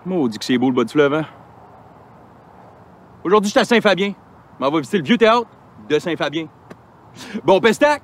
Maudit que c'est beau le bas du fleuve, hein? Aujourd'hui, je suis à Saint-Fabien. On va visiter le vieux théâtre de Saint-Fabien. Bon pestac!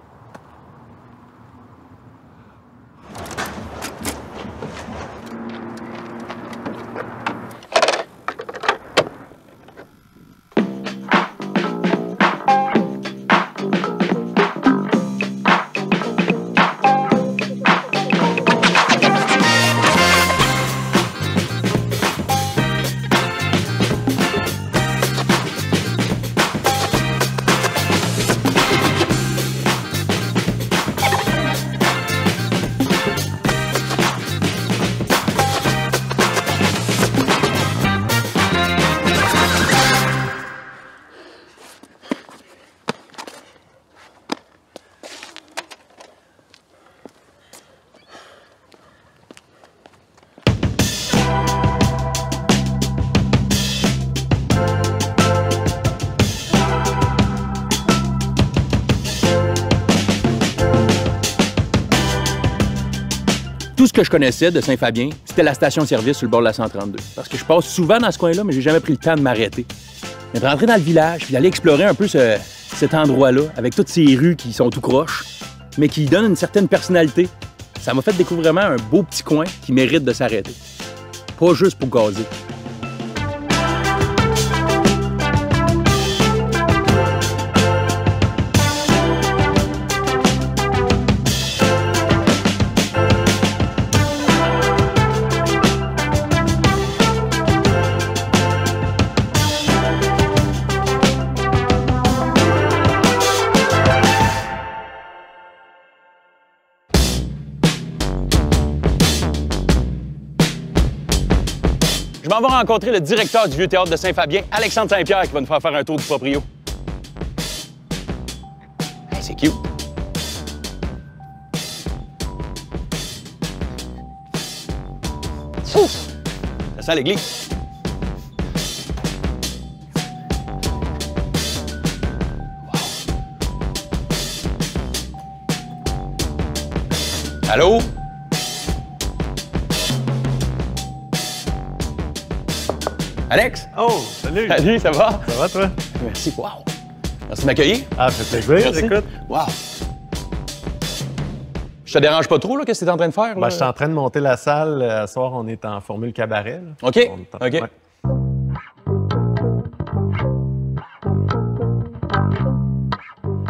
Tout ce que je connaissais de Saint-Fabien, c'était la station-service sur le bord de la 132. Parce que je passe souvent dans ce coin-là, mais j'ai jamais pris le temps de m'arrêter. Mais de rentrer dans le village, puis d'aller explorer un peu cet endroit-là, avec toutes ces rues qui sont tout croches, mais qui donnent une certaine personnalité, ça m'a fait découvrir vraiment un beau petit coin qui mérite de s'arrêter. Pas juste pour gazer. Je m'en vais rencontrer le directeur du Vieux Théâtre de Saint-Fabien, Alexandre Saint-Pierre, qui va nous faire un tour du proprio. Hey, c'est cute. Ouf! Ça sent l'église. Wow. Allô? Alex? Oh, salut! Salut, ça va? Ça va, toi? Merci. Wow! Merci de m'accueillir. Ah, ça fait plaisir, Merci. écoute. Wow! Je te dérange pas trop, là? Qu'est-ce que tu es en train de faire? Ben, je suis en train de monter la salle. Ce soir, on est en formule cabaret. Là. OK. OK. Ouais.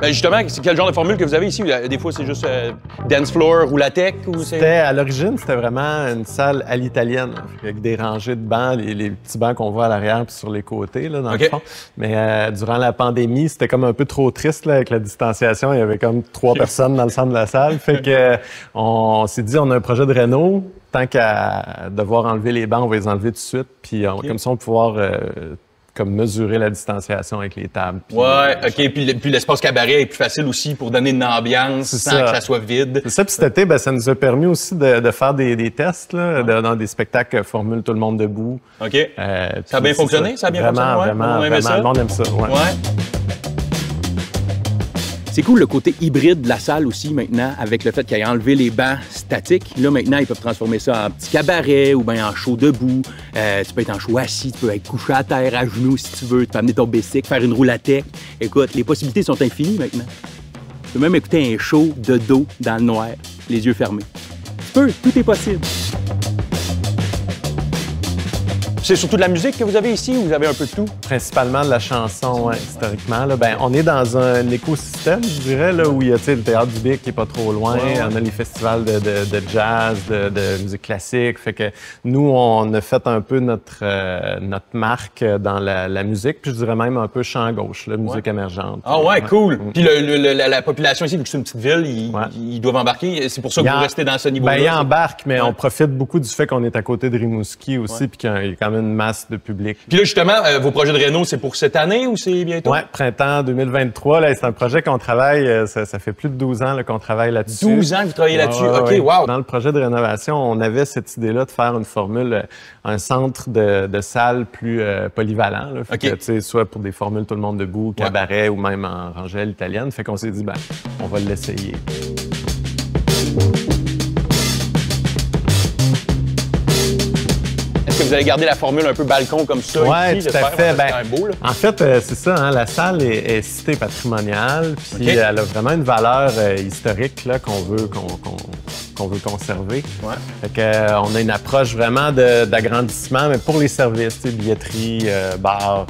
Ben justement, c'est quel genre de formule que vous avez ici? Des fois, c'est juste dance floor ou la tech? À l'origine, c'était vraiment une salle à l'italienne, avec des rangées de bancs, les petits bancs qu'on voit à l'arrière puis sur les côtés, là, dans le fond. Mais durant la pandémie, c'était comme un peu trop triste là, avec la distanciation. Il y avait comme 3 personnes dans le centre de la salle. Fait que on s'est dit, on a un projet de réno. Tant qu'à devoir enlever les bancs, on va les enlever tout de suite. Puis comme ça, on va pouvoir comme mesurer la distanciation avec les tables. Puis, ouais, OK. Puis l'espace cabaret est plus facile aussi pour donner une ambiance sans que ça soit vide. C'est ça. Puis cet été, ben, ça nous a permis aussi de faire des tests là, dans des spectacles formule Tout le monde debout. OK. Ça a bien fonctionné? Ça a bien fonctionné? Vraiment, le monde aime ça. Ouais. C'est cool le côté hybride de la salle aussi maintenant, avec le fait qu'ils aient enlevé les bancs statiques. Là, maintenant, ils peuvent transformer ça en petit cabaret ou bien en show debout. Tu peux être en show assis, tu peux être couché à terre, à genoux si tu veux. Tu peux amener ton bicycle, faire une roulatec. Écoute, les possibilités sont infinies maintenant. Tu peux même écouter un show de dos dans le noir, les yeux fermés. Tu peux, tout est possible. C'est surtout de la musique que vous avez ici ou vous avez un peu de tout? Principalement de la chanson, ouais, historiquement. Là, ben, on est dans un écosystème, je dirais, là, où il y a le Théâtre du Bic qui est pas trop loin. Ouais. On a les festivals de jazz, de musique classique. Fait que nous, on a fait un peu notre marque dans la musique, puis je dirais même un peu champ gauche, la musique émergente. Ah ouais, cool! Puis la population ici, vu que c'est une petite ville, ils doivent embarquer. C'est pour ça que vous restez dans ce niveau-là? Ben, ils embarquent, mais on profite beaucoup du fait qu'on est à côté de Rimouski aussi, puis qu'il y a quand même une masse de public. Puis là, justement, vos projets de réno, c'est pour cette année ou c'est bientôt? Oui, printemps 2023. Là, c'est un projet qu'on travaille, ça fait plus de 12 ans qu'on travaille là-dessus. 12 ans que vous travaillez là-dessus? OK, wow! Dans le projet de rénovation, on avait cette idée-là de faire une formule, un centre de salle plus polyvalent. Là. Fait que, tu sais, soit pour des formules tout le monde debout, cabaret ou même en rangée à l'italienne. Fait qu'on s'est dit, ben, on va l'essayer. Est-ce que vous allez garder la formule un peu balcon comme ça? Oui, ici, tout à fait. C'est quand même beau, là. En fait, c'est ça, hein, la salle est cité patrimoniale, puis elle a vraiment une valeur historique là, qu'on veut conserver. Ouais. Fait que, on a une approche vraiment d'agrandissement, mais pour les services, billetterie, bar,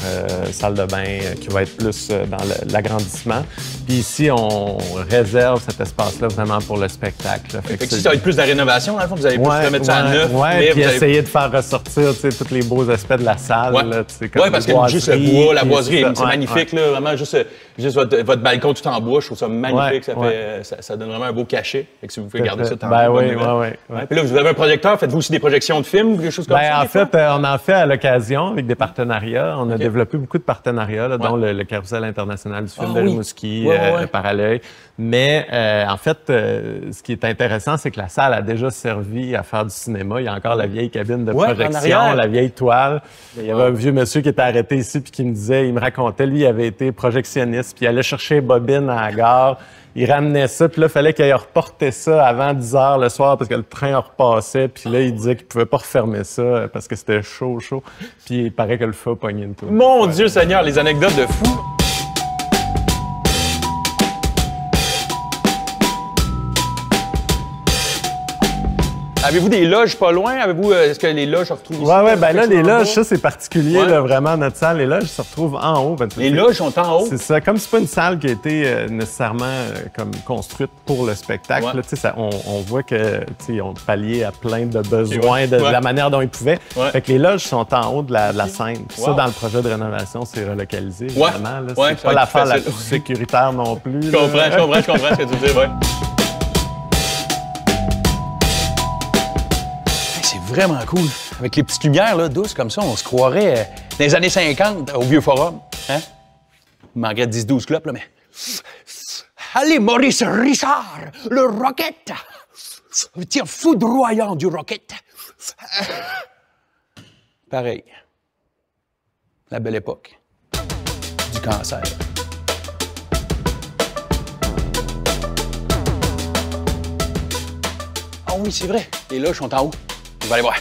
salle de bain, qui va être plus dans l'agrandissement. Puis ici, on réserve cet espace-là vraiment pour le spectacle. Fait que si ça va être plus de la rénovation, dans le fond, vous allez plus remettre ça à neuf. Oui, puis essayer de faire ressortir tous les beaux aspects de la salle. Oui, parce que juste le bois, la boiserie, c'est magnifique. Là, vraiment, juste votre balcon tout en bois, je trouve ça magnifique. Ça donne vraiment un beau cachet. Fait que si vous pouvez garder ça, tant mieux. Oui. Puis là, vous avez un projecteur. Faites-vous aussi des projections de films ou des choses comme ça? En fait, on en fait à l'occasion avec des partenariats. On a développé beaucoup de partenariats, là, dont le Carrousel international du film de Rimouski, Parallèle. Mais en fait, ce qui est intéressant, c'est que la salle a déjà servi à faire du cinéma. Il y a encore la vieille cabine de projection, la vieille toile. Il y avait un vieux monsieur qui était arrêté ici puis qui me disait, il me racontait, lui, il avait été projectionniste, puis il allait chercher bobine à la gare. Il ramenait ça, puis là, il fallait qu'il reportait ça avant 10 h le soir parce que le train repassait. Puis là, il disait qu'il pouvait pas refermer ça parce que c'était chaud. Puis il paraît que le feu a pogné une tour. Mon Dieu Seigneur, les anecdotes de fou! Avez-vous des loges pas loin? Est-ce que les loges se retrouvent ici? Oui, ben là, les loges, ça, c'est particulier, là, vraiment, notre salle. Les loges se retrouvent en haut. Les loges sont en haut? C'est ça. Comme c'est pas une salle qui a été nécessairement comme construite pour le spectacle, là, on voit qu'ils ont pallié à plein de besoins de la manière dont ils pouvaient. Fait que les loges sont en haut de la scène. Puis ça, dans le projet de rénovation, c'est relocalisé, évidemment. C'est pas l'affaire la plus sécuritaire non plus. Je comprends ce que tu veux dire, ouais. C'est vraiment cool. Avec les petites lumières là, douces comme ça, on se croirait dans les années 50 au Vieux Forum. Hein? Il manquerait 10-12 clopes, là, mais... Allez, Maurice Richard, le Rocket! Le tir foudroyant du Rocket. Pareil. La belle époque. Du cancer. Ah oui, c'est vrai. Les loges sont en haut. On va aller voir.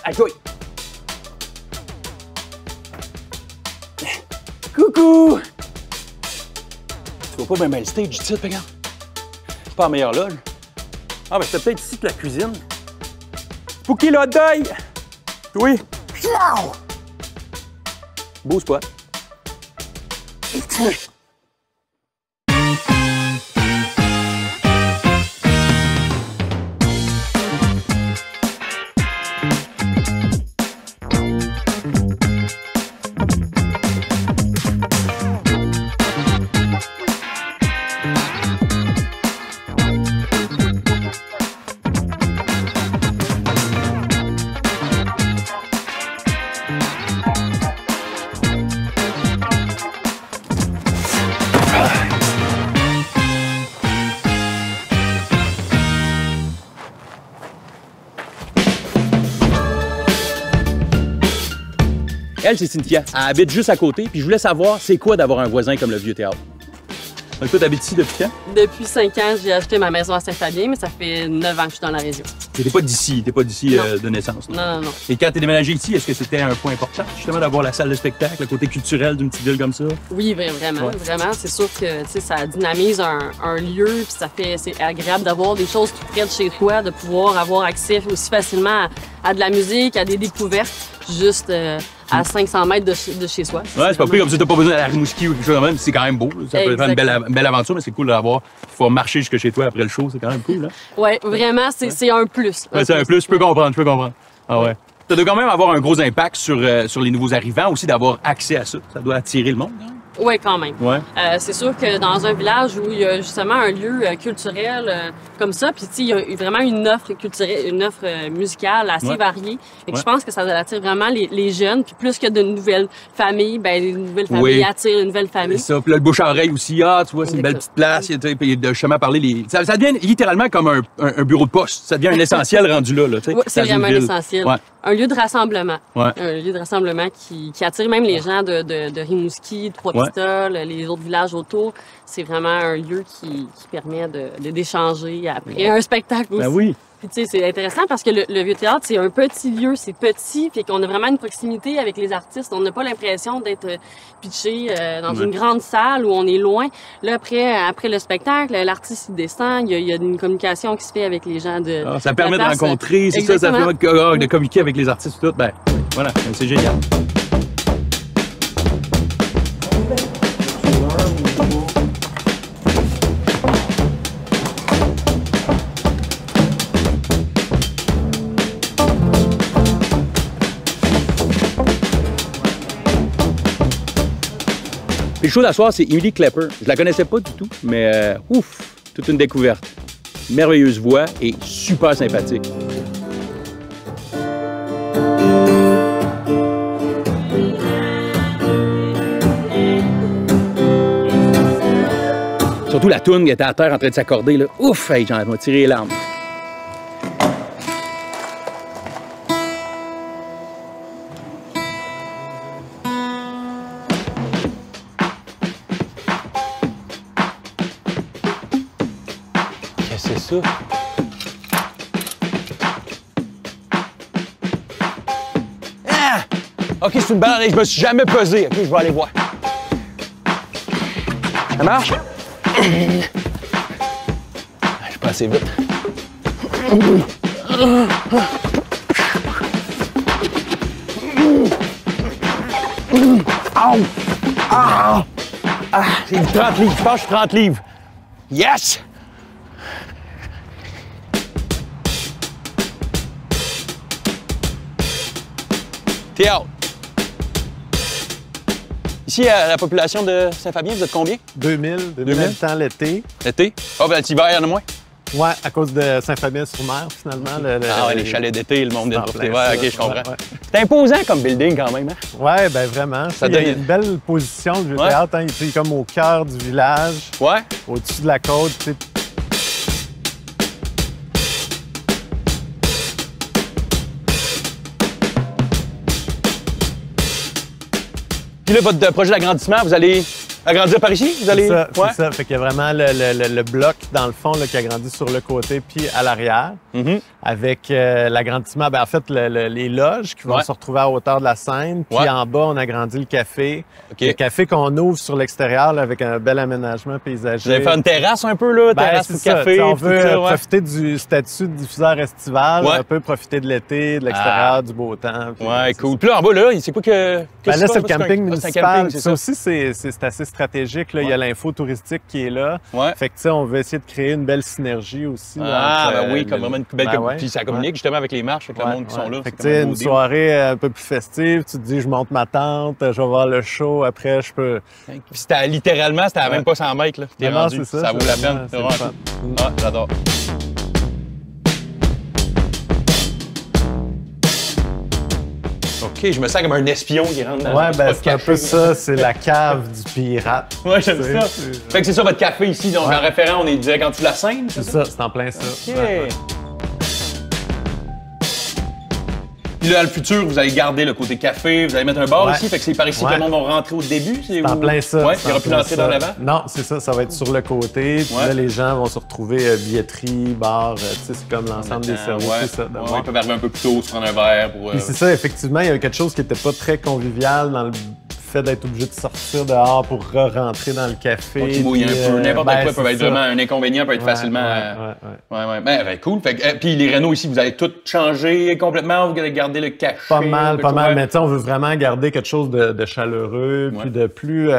Allez, toi! Coucou! Tu vois pas bien le stage ici, regarde? Pas la meilleure loge. Ah, ben c'était peut-être ici que la cuisine. Pouki le hot dog! Oui! Beau spot. Elle, c'est Cynthia. Elle habite juste à côté, puis je voulais savoir c'est quoi d'avoir un voisin comme le Vieux Théâtre. Donc, toi, t'habites ici depuis quand? Depuis 5 ans, j'ai acheté ma maison à Saint-Fabien, mais ça fait 9 ans que je suis dans la région. T'es pas d'ici de naissance, non? Non. Et quand t'es déménagé ici, est-ce que c'était un point important, justement, d'avoir la salle de spectacle, le côté culturel d'une petite ville comme ça? Oui, vraiment. C'est sûr que ça dynamise un lieu, puis c'est agréable d'avoir des choses tout près de chez toi, de pouvoir avoir accès aussi facilement à de la musique, à des découvertes, juste à 500 mètres de chez soi. Ouais, c'est pas pire comme ça, t'as pas besoin d'aller à Rimouski ou quelque chose de même, c'est quand même beau. Ça peut être une belle aventure, mais c'est cool d'avoir. Il faut marcher jusque chez toi après le show, c'est quand même cool, hein? Ouais, vraiment, c'est un plus. Ouais, c'est un plus, je peux comprendre. Ah ouais. Ça doit quand même avoir un gros impact sur les nouveaux arrivants aussi, d'avoir accès à ça. Ça doit attirer le monde, hein? Oui, quand même. Ouais. C'est sûr que dans un village où il y a justement un lieu culturel comme ça, puis il y a vraiment une offre culturelle, une offre musicale assez variée. Et je pense que ça attire vraiment les jeunes. Puis plus que de nouvelles familles, ben les nouvelles familles attirent une nouvelle famille. C'est ça. Puis là, le bouche à oreille aussi. Ah, tu vois, c'est une belle petite place. Puis de justement parler ça devient littéralement comme un bureau de poste. Ça devient un essentiel rendu là. Ouais, c'est vraiment un essentiel. Ouais. Un lieu de rassemblement. Ouais. Un lieu de rassemblement qui attire même les gens de Rimouski, de Trois-Pistoles, les autres villages autour. C'est vraiment un lieu qui permet d'échanger après un spectacle aussi. Ben oui. Puis tu sais, c'est intéressant parce que le Vieux-Théâtre, c'est un petit lieu, c'est petit, puis qu'on a vraiment une proximité avec les artistes. On n'a pas l'impression d'être pitché dans une grande salle où on est loin. Là, après le spectacle, l'artiste il descend, il y a une communication qui se fait avec les gens de ça permet de place. rencontrer, c'est ça permet de communiquer avec les artistes tout. Ben, voilà, c'est génial. Le show d'asseoir, c'est Emily Klepper. Je la connaissais pas du tout, mais toute une découverte. Merveilleuse voix et super sympathique. Surtout la toune qui était à terre en train de s'accorder, là. Ouf, hey, j'en ai tiré les larmes. C'est ça. Ah! OK, c'est une balle. Je me suis jamais pesé. OK, je vais aller voir. Ça marche? Je suis pas assez vite. Au! Ah! Ah! J'ai 30 livres. Je pense que je suis 30 livres. Yes! Théâtre. Ici, à la population de Saint-Fabien, vous êtes combien? 2000 habitants l'été. L'été? Ah, ben l'hiver, il y en a moins? Ouais, à cause de Saint-Fabien-sur-Mer, finalement. Ah ouais, les chalets d'été, le monde vient de profiter. Ouais, OK, je comprends. Ouais. C'est imposant comme building quand même, hein? Ouais, ben vraiment. Ça il y a donne... une belle position, le Vieux-Théâtre. Hein, il est comme au cœur du village. Ouais. Au-dessus de la côte, tu sais. Puis là, votre projet d'agrandissement, vous allez agrandir par ici? Vous allez... C'est ça. Fait qu'il y a vraiment le bloc, dans le fond, là, qui agrandit sur le côté puis à l'arrière. Avec l'agrandissement, ben, en fait, les loges qui vont se retrouver à hauteur de la scène. Puis en bas, on agrandit le café. Le café qu'on ouvre sur l'extérieur là, avec un bel aménagement paysager. Vous allez faire une terrasse un peu, là? Terrasse pour café? On veut profiter du statut de diffuseur estival, un peu profiter de l'été, de l'extérieur, du beau temps. Ouais, cool. Puis là, en bas, là, c'est quoi que... Ben là, c'est le camping municipal. Ça aussi, c'est assez stratégique. Là. Il y a l'info touristique qui est là. Fait que, tu sais, on veut essayer de créer une belle synergie aussi. Ben oui, comme vraiment une belle... Puis ça communique justement avec les marches, avec le monde qui sont là. Fait que, tu sais, une soirée un peu plus festive, tu te dis, je monte ma tente, je vais voir le show, après, je peux... Puis c'était littéralement, c'était à même pas 100 mètres, là. T'es rendu, ça vaut la peine. C'est vraiment... Ah, j'adore. OK, je me sens comme un espion qui rentre dans ouais, ben c'est un peu ça, c'est la cave du pirate. Ouais, j'aime ça. Fait que c'est ça votre café ici, donc en référent, on est direct en dessous de la Seine, c'est ça? C'est en plein ça. OK. Puis là, dans le futur, vous allez garder le côté café, vous allez mettre un bar ici, fait que c'est par ici que le monde va rentrer au début. C'est en plein ça. Ouais, il n'y aura plus d'entrée dans l'avant? Non, c'est ça, ça va être sur le côté. Puis là, les gens vont se retrouver billetterie, bar, tu sais, c'est comme l'ensemble des services. Ouais, ça, ils peuvent arriver un peu plus tôt, se prendre un verre pour... Puis c'est ça, effectivement, il y avait quelque chose qui n'était pas très convivial dans le fait d'être obligé de sortir dehors pour re-rentrer dans le café. Qui mouille un peu, n'importe quoi peut être vraiment un inconvénient, peut être facilement... Ouais. Ben, cool. Puis les rénaux ici, vous allez tout changer complètement, vous allez garder le cachet. Pas mal. Mais tu sais, on veut vraiment garder quelque chose de chaleureux, puis de plus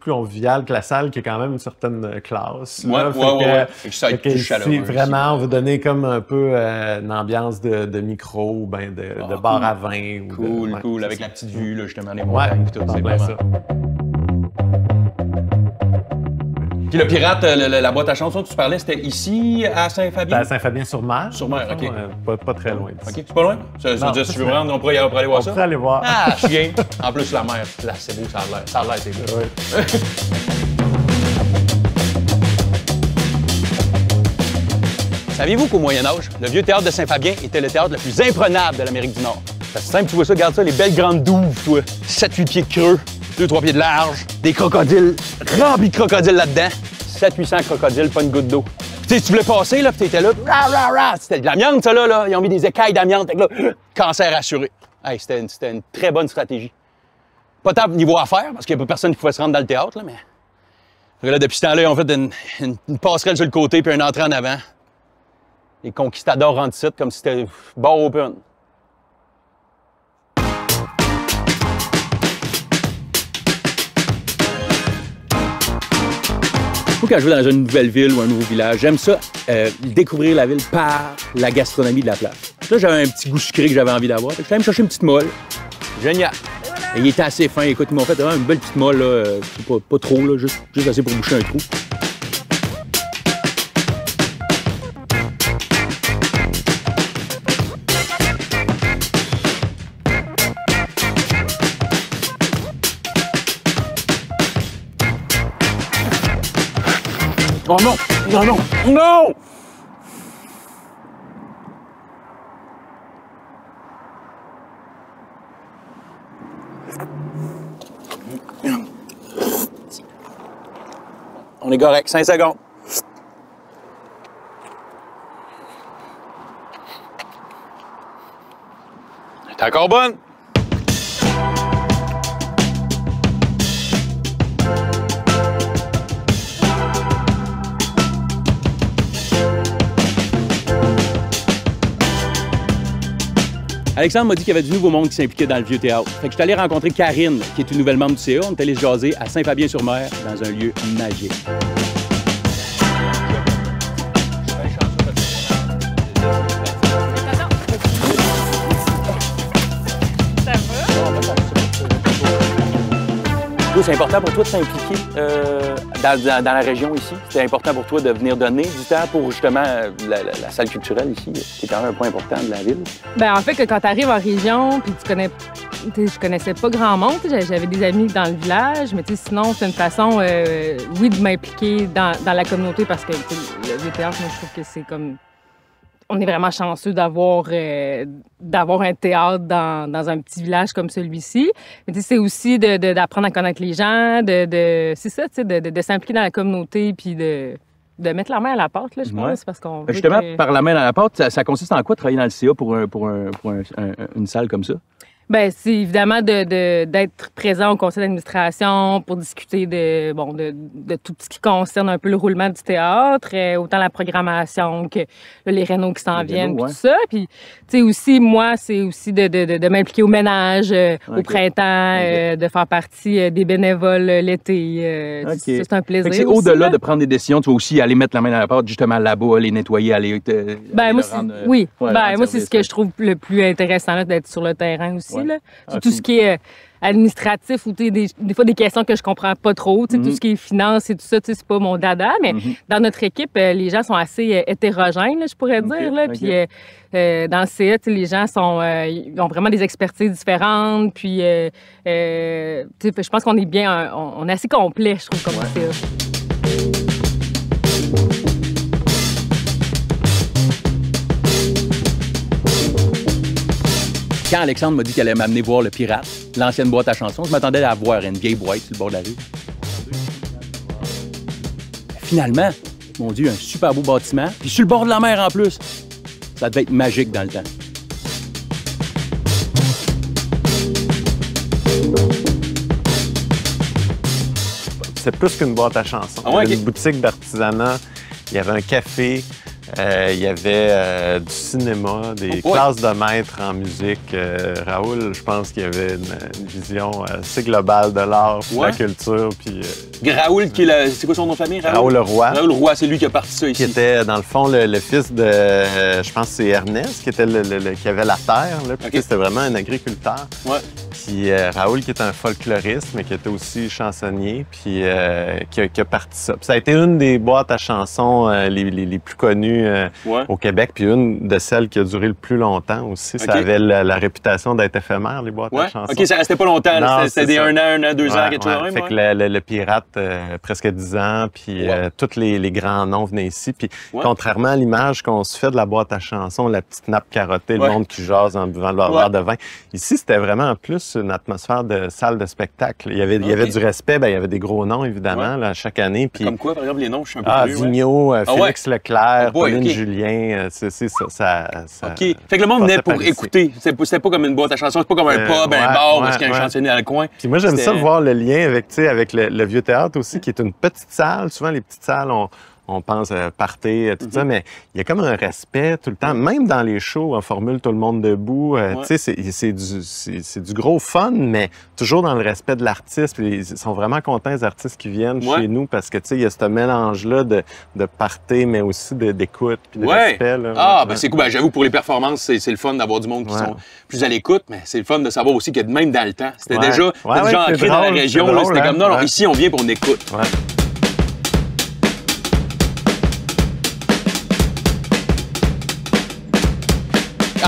convivial que la salle, qui a quand même une certaine classe. Et ça va être plus chaleureux. Vraiment, on veut donner comme un peu une ambiance de micro, ou ben de bar à vin. Cool. Avec la petite vue, là, justement, les montagnes. C'est vraiment ça. Puis le pirate, la boîte à chansons que tu parlais, c'était ici, à Saint-Fabien? À Saint-Fabien-sur-Mer. Sur-Mer, OK. Pas très loin OK, c'est pas loin? Ça veut dire, si tu veux rendre, on pourrait y aller pour aller voir ça? On pourrait aller voir. Ah, je suis game. En plus, la mer, là, c'est beau, ça a l'air, c'est beau. Oui. Saviez-vous qu'au Moyen-Âge, le vieux théâtre de Saint-Fabien était le théâtre le plus imprenable de l'Amérique du Nord? C'est simple, tu vois ça, regarde ça, les belles grandes douves, toi. 7-8 pieds de creux, 2-3 pieds de large, des crocodiles, remplis de crocodiles là-dedans. 700-800 crocodiles, pas une goutte d'eau. Tu Tu sais, tu voulais passer, là, puis t'étais là, c'était de l'amiante, ça, là. Ils ont mis des écailles d'amiante, là, cancer assuré. Hey, c'était une très bonne stratégie. Pas tant niveau affaires, parce qu'il n'y a pas personne qui pouvait se rendre dans le théâtre, là, mais... Là, depuis ce temps-là, ils ont fait une passerelle sur le côté puis une entrée en avant. Les conquistadors rentrent ici comme si c'était bar open. Moi, quand je vais dans une nouvelle ville ou un nouveau village, j'aime ça, découvrir la ville par la gastronomie de la place. Là, j'avais un petit goût sucré que j'avais envie d'avoir. Je suis allé me chercher une petite molle. Génial! Et il était assez fin. Écoute, ils m'ont fait vraiment une belle petite molle, là, pas trop, là, juste assez pour boucher un trou. Oh non! Non, non! Non! On est correct. 5 secondes. T'es encore bonne? Alexandre m'a dit qu'il y avait du nouveau monde qui s'impliquait dans le vieux théâtre. Fait que je suis allé rencontrer Karine, qui est une nouvelle membre du CA. On est allé se jaser à Saint-Fabien-sur-Mer, dans un lieu magique. C'est important pour toi de s'impliquer dans la région ici? C'est important pour toi de venir donner du temps pour justement la salle culturelle ici, qui est quand même un point important de la ville? Bien, en fait, que quand tu arrives en région, puis je connaissais pas grand monde, j'avais des amis dans le village, mais sinon, c'est une façon, oui, de m'impliquer dans la communauté parce que le théâtre, moi, je trouve que c'est comme... On est vraiment chanceux d'avoir un théâtre dans un petit village comme celui-ci. Mais c'est aussi d'apprendre à connaître les gens, c'est ça, de s'impliquer dans la communauté puis de mettre la main à la pâte, là, je pense, parce qu'on veut justement, par la main à la pâte, ça consiste en quoi travailler dans le CA pour une salle comme ça? Bien, c'est évidemment d'être présent au conseil d'administration pour discuter de tout ce qui concerne un peu le roulement du théâtre, autant la programmation que là, les rénaux qui s'en viennent, tout ça. Puis, tu sais, aussi, moi, c'est aussi de m'impliquer au ménage, au printemps, de faire partie des bénévoles l'été. C'est un plaisir. C'est au-delà de prendre des décisions, tu vas aussi aller mettre la main dans la pâte, justement là-bas, les nettoyer, aller moi, c'est ce que je trouve le plus intéressant, là, d'être sur le terrain aussi. Tout ce qui est administratif ou des fois des questions que je comprends pas trop, tout ce qui est finance et tout ça, c'est pas mon dada, mais dans notre équipe, les gens sont assez hétérogènes, là, je pourrais dire. Là, puis dans le CA, les gens ils ont vraiment des expertises différentes, puis je pense qu'on est bien, on est assez complet, je trouve, comme CA. Quand Alexandre m'a dit qu'elle allait m'amener voir le Pirate, l'ancienne boîte à chansons, je m'attendais à voir une vieille boîte sur le bord de la rue. Finalement, mon Dieu, un super beau bâtiment, puis sur le bord de la mer en plus. Ça devait être magique dans le temps. C'est plus qu'une boîte à chansons. Il y avait une boutique d'artisanat, il y avait un café, il y avait du cinéma, des classes de maîtres en musique. Raoul, je pense qu'il y avait une vision assez globale de l'art, de la culture. Puis, Raoul, c'est quoi son nom de famille? Raoul Leroy. Raoul Leroy, c'est lui qui a parti ça ici. Qui était, dans le fond, le fils de, je pense que c'est Ernest, qui était qui avait la terre. Là, puis c'était vraiment un agriculteur. Puis Raoul, qui est un folkloriste, mais qui était aussi chansonnier, puis qui a parti ça. Puis ça a été une des boîtes à chansons les plus connues au Québec, puis une de celles qui a duré le plus longtemps aussi. Ça avait la réputation d'être éphémère, les boîtes à chansons. OK, ça restait pas longtemps. C'était des 1 an, 2 ans, quelque chose de même. Fait que le Pirate, presque 10 ans, puis tous les grands noms venaient ici. Puis contrairement à l'image qu'on se fait de la boîte à chansons, la petite nappe carottée, le monde qui jase en buvant leur verre de vin, ici, c'était vraiment plus une atmosphère de salle de spectacle. Il y avait du respect, il y avait des gros noms, évidemment, là, chaque année. Puis... Comme quoi, par exemple, les noms, je suis un peu curieux. Vigneault, Félix Leclerc, Pauline Julien, c'est ça. OK. Fait que le monde venait pour écouter. C'était pas comme une boîte à chansons, c'est pas comme un pub, un bar, parce qu'il y a un chansonnier dans le coin. Puis moi, j'aime ça voir le lien avec le Vieux Théâtre aussi, qui est une petite salle. Souvent, les petites salles, on pense party, tout ça, mais il y a comme un respect tout le temps, même dans les shows en formule Tout le monde debout. Tu sais, c'est du gros fun, mais toujours dans le respect de l'artiste. Ils sont vraiment contents, les artistes qui viennent chez nous, parce que, tu sais, il y a ce mélange-là de party, mais aussi d'écoute puis de respect. Là. Ben c'est cool. Ben, j'avoue, pour les performances, c'est le fun d'avoir du monde qui sont plus à l'écoute, mais c'est le fun de savoir aussi que même dans le temps, c'était déjà ancré dans la région. C'était comme, non, ici, on vient et on écoute.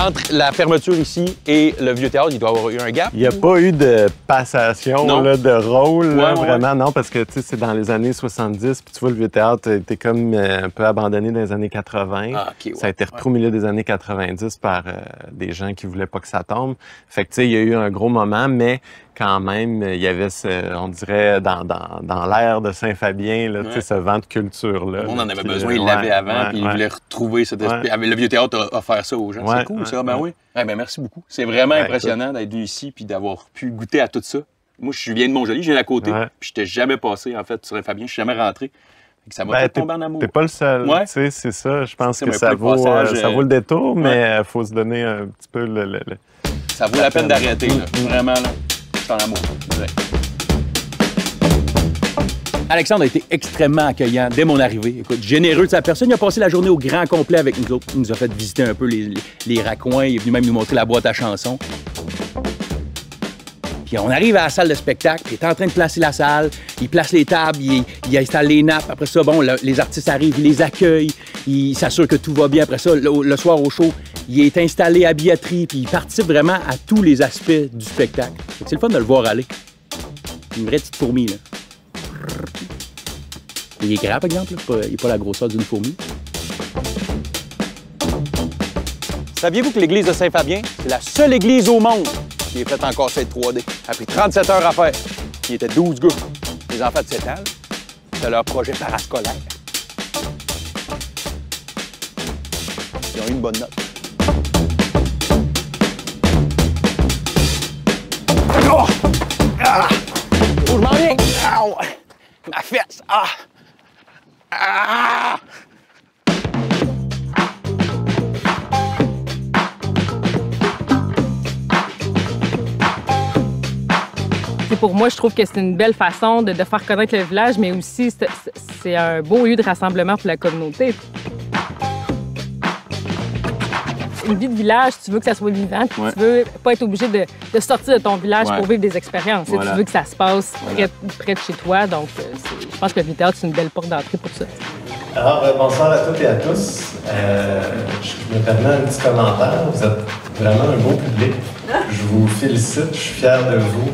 Entre la fermeture ici et le Vieux Théâtre, il doit y avoir eu un gap? Il n'y a pas eu de passation là, de rôle, vraiment, non, parce que c'est dans les années 70, puis tu vois, le Vieux Théâtre était comme un peu abandonné dans les années 80. Ça a été repris au milieu des années 90 par des gens qui voulaient pas que ça tombe. Fait que, tu sais, il y a eu un gros moment, mais quand même, il y avait, on dirait, dans l'ère de Saint-Fabien, là, ce vent de culture-là. Le monde en avait besoin, il l'avait avant, puis il voulait retrouver cet esprit. Le Vieux Théâtre a offert ça aux gens. C'est cool, ça. Ben oui. Merci beaucoup. C'est vraiment impressionnant d'être venu ici puis d'avoir pu goûter à tout ça. Moi, je viens de Montjoly, je viens d'à côté, puis je n'étais jamais passé, en fait, sur Saint-Fabien, je suis jamais rentré. Ça m'a fait tomber en amour. T'es pas le seul, tu sais, c'est ça. Je pense que ça vaut le détour, mais il faut se donner un petit peu Ça vaut la peine d'arrêter, là. Vraiment, là. Je suis en amour. Alexandre a été extrêmement accueillant dès mon arrivée. Écoute, généreux de sa personne. Il a passé la journée au grand complet avec nous autres. Il nous a fait visiter un peu les raccoins. Il est venu même nous montrer la boîte à chansons. Puis on arrive à la salle de spectacle. Il est en train de placer la salle. Il place les tables. Il installe les nappes. Après ça, les artistes arrivent. Il les accueille. Il s'assure que tout va bien. Après ça, le soir au show, il est installé à billetterie. Puis il participe vraiment à tous les aspects du spectacle. C'est le fun de le voir aller. Une vraie petite fourmi, là. Il est grand, par exemple. Il n'est pas la grosseur d'une fourmi. Saviez-vous que l'église de Saint-Fabien, c'est la seule église au monde qui est faite en cassette 3D? Ça a pris 37 heures à faire. Il était 12 gars. Les enfants de 7 ans, c'était leur projet parascolaire. Ils ont eu une bonne note. Oh! Ah! Oh, je m'en viens! Ah! Ma fesse! Ah! Ah! Pour moi, je trouve que c'est une belle façon de faire connaître le village, mais aussi c'est un beau lieu de rassemblement pour la communauté. Une vie de village, tu veux que ça soit vivant, puis tu veux pas être obligé de sortir de ton village pour vivre des expériences. Tu veux que ça se passe près de chez toi, donc je pense que le théâtre, c'est une belle porte d'entrée pour ça. Alors, bonsoir à toutes et à tous. Je me permets un petit commentaire. Vous êtes vraiment un beau public. Je vous félicite, je suis fier de vous.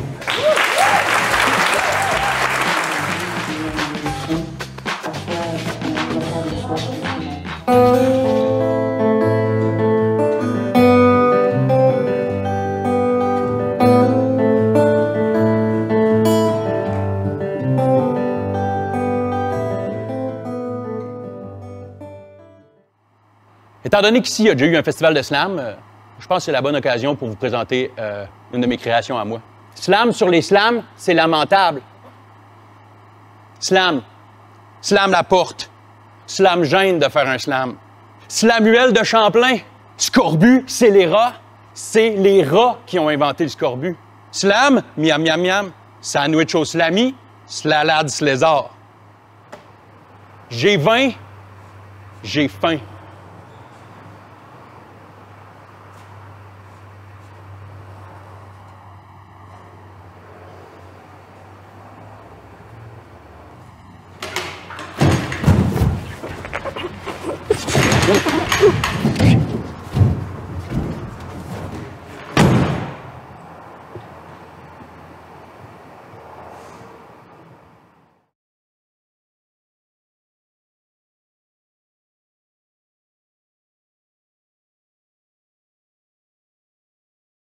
Étant donné qu'ici, il y a déjà eu un festival de slam, je pense que c'est la bonne occasion pour vous présenter une de mes créations à moi. Slam sur les slams, c'est lamentable. Slam. Slam la porte. Slam gêne de faire un slam. Slamuel de Champlain. Scorbut, c'est les rats. C'est les rats qui ont inventé le scorbut. Slam, miam miam miam. Sandwich au slami, slalade slézard. J'ai 20, j'ai faim.